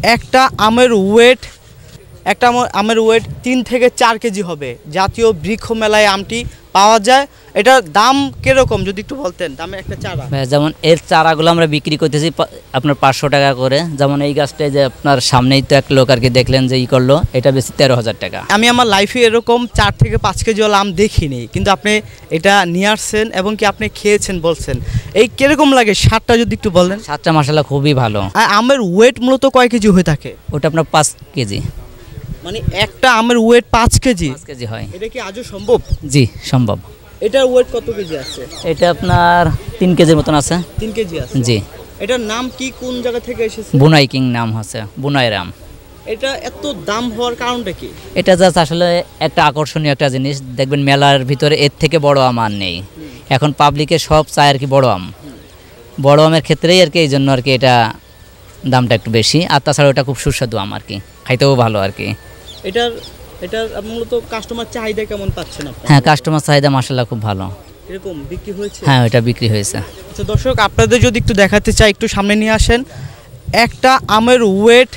একটা আমের ওয়েট আমের ওয়েট 3 থেকে 4 কেজি হবে। জাতীয় বৃক্ষ মেলায় আমটি পাওয়া যায়। এটার দাম কিরকম যদি একটু বলতেন? দামে একটা চারা যেমন এর চারাগুলো আমরা বিক্রি করতেছি আপনার 500 টাকা করে। যেমন এই গাছটাই যে আপনার সামনেই তো এক লোক আর কি দেখলেন যে করলো, এটা বেশি 13,000 টাকা। আমি আমার লাইফে এরকম 4 থেকে 5 কেজি আম দেখিনি, কিন্তু আপনি এটা নিয়ে আসছেন এবং কি আপনি খেয়েছেন বলছেন, এই কিরকম লাগে স্বাদটা যদি একটু বলেন? স্বাদটা মাশাআল্লাহ খুবই ভালো। আর আমের ওয়েট মূলত কয় কেজি হয়ে থাকে? ওটা আপনার 5 কেজি। মানে একটা আমের ওয়েট 5 কেজি? 5 কেজি হয়। এটা কি আজও সম্ভব? জি সম্ভব। এটার ওয়েট কত কেজি আছে? এটা আপনার 3 কেজির মতন আছে। 3 কেজি আছে? জি। এটার নাম কি, কোন জায়গা থেকে এসেছে? বুনাই কিং নাম আছে, বুনাই রাম। এটা এত দাম হওয়ার কারণটা কি? এটা জাস্ট আসলে একটা আকর্ষণীয় একটা জিনিস। দেখবেন মেলার ভিতরে এর থেকে বড় আম আর নেই। এখন পাবলিকে সব চায় আর কি বড় আম। বড় আমের ক্ষেত্রেই আর কি এই জন্য আর কি এটা দামটা একটু বেশি। আর তাছাড়া ওটা খুব সুস্বাদু আম আর কি, খাইতেও ভালো আর কি। এটার মূলত কাস্টমার চাহিদা কেমন পাচ্ছেন আপনারা? হ্যাঁ, কাস্টমার চাহিদা মাশাআল্লাহ খুব ভালো। এরকম বিক্রি হয়েছে? হ্যাঁ, ওটা বিক্রি হয়েছে। আচ্ছা দর্শক, আপনাদের যদি একটু দেখাতে চাই, একটু সামনে নিয়ে আসেন। একটা আমের ওয়েট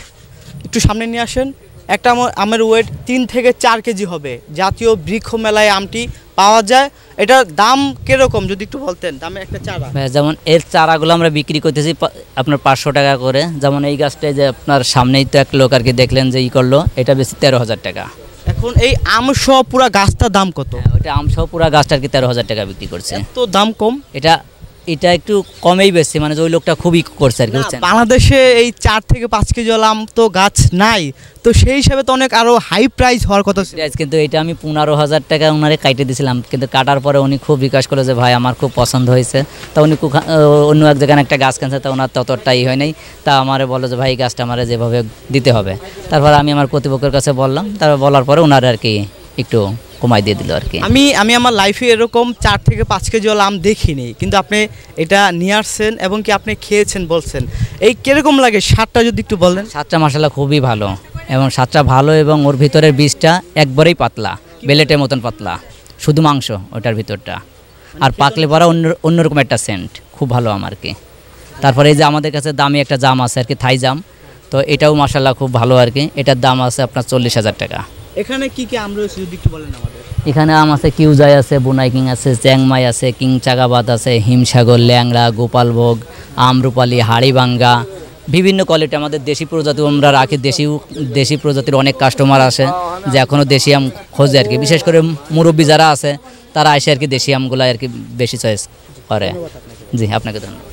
একটু সামনে নিয়ে আসেন। একটা আমের ওয়েট 3 থেকে 4 কেজি হবে। জাতীয় বৃক্ষ মেলায় আমটি পাওয়া যায়। এটার দাম কিরকম যদি একটু বলতেন? দামে একটা চারা যেমন এর চারাগুলো আমরা বিক্রি করতেছি আপনার 500 টাকা করে। যেমন এই গাছটাই যে আপনার সামনেই তো এক লোক আর কি দেখলেন যে করলো, এটা বেশি 13,000 টাকা। এখন এই আম সহ পুরা গাছটার দাম কত? ওটা আম সহ পুরা গাছটা আর কি 13,000 টাকা বিক্রি করছে। তো দাম কম? এটা একটু কমেই বেশি, মানে ওই লোকটা খুবই করছে আর কি। বাংলাদেশে এই 4 থেকে 5 কেজি আম তো গাছ নাই, তো সেই হিসাবে তো অনেক আরো হাই প্রাইস হওয়ার কথা। কিন্তু এটা আমি 15,000 টাকা ওনারে কাটে দিয়েছিলাম, কিন্তু কাটার পরে উনি খুব বিকাশ করলো যে ভাই আমার খুব পছন্দ হয়েছে। তা উনি অন্য এক জায়গায় একটা গাছ কিনছে, তা ওনার ততটাই হয় নাই। তা আমারে বললো যে ভাই গাছটা আমারে যেভাবে দিতে হবে। তারপর আমি আমার কর্তৃপক্ষের কাছে বললাম, তারপর বলার পরে ওনারা আর কি একটু কমাই দিয়ে দিল আর কি। আমি আমার লাইফে এরকম 4 থেকে 5 কেজি আম দেখিনি, কিন্তু আপনি এটা নিয়ে আসছেন এবং কি আপনি খেয়েছেন বলছেন, এই কিরকম লাগে স্বাদটা যদি একটু বলেন? স্বাদটা মাশাআল্লাহ খুবই ভালো, এবং স্বাদটা ভালো, এবং ওর ভিতরের বীজটা একবারেই পাতলা, বেলেটের মতন পাতলা, শুধু মাংস ওটার ভিতরটা। আর পাকলে পরে অন্যরকম একটা সেন্ট, খুব ভালো আমার কি। তারপরে এই যে আমাদের কাছে দামি একটা জাম আছে আর কি, থাই জাম, তো এটাও মাশাআল্লাহ খুব ভালো আর কি। এটার দাম আছে আপনার 40,000 টাকা। এখানে কি কি আম রয়েছে যদি একটু বলেন আমাদের? এখানে আম আছে কিউজাই আছে, বুনাই কিং আছে, চ্যাংমাই আছে, কিং চাগাবাদ আছে, হিমসাগর, ল্যাংড়া, গোপালভোগ, আমরুপালি, হাড়িভাঙ্গা, বিভিন্ন কোয়ালিটি। আমাদের দেশি প্রজাতি আমরা রাখি। দেশি প্রজাতির অনেক কাস্টমার আসে যে এখনও দেশি আম খোঁজে আর কি। বিশেষ করে মুরব্বী যারা আছে তারা আসে আর কি, দেশি আমগুলো আর কি বেশি চয়েস করে। জি, আপনাকে ধন্যবাদ।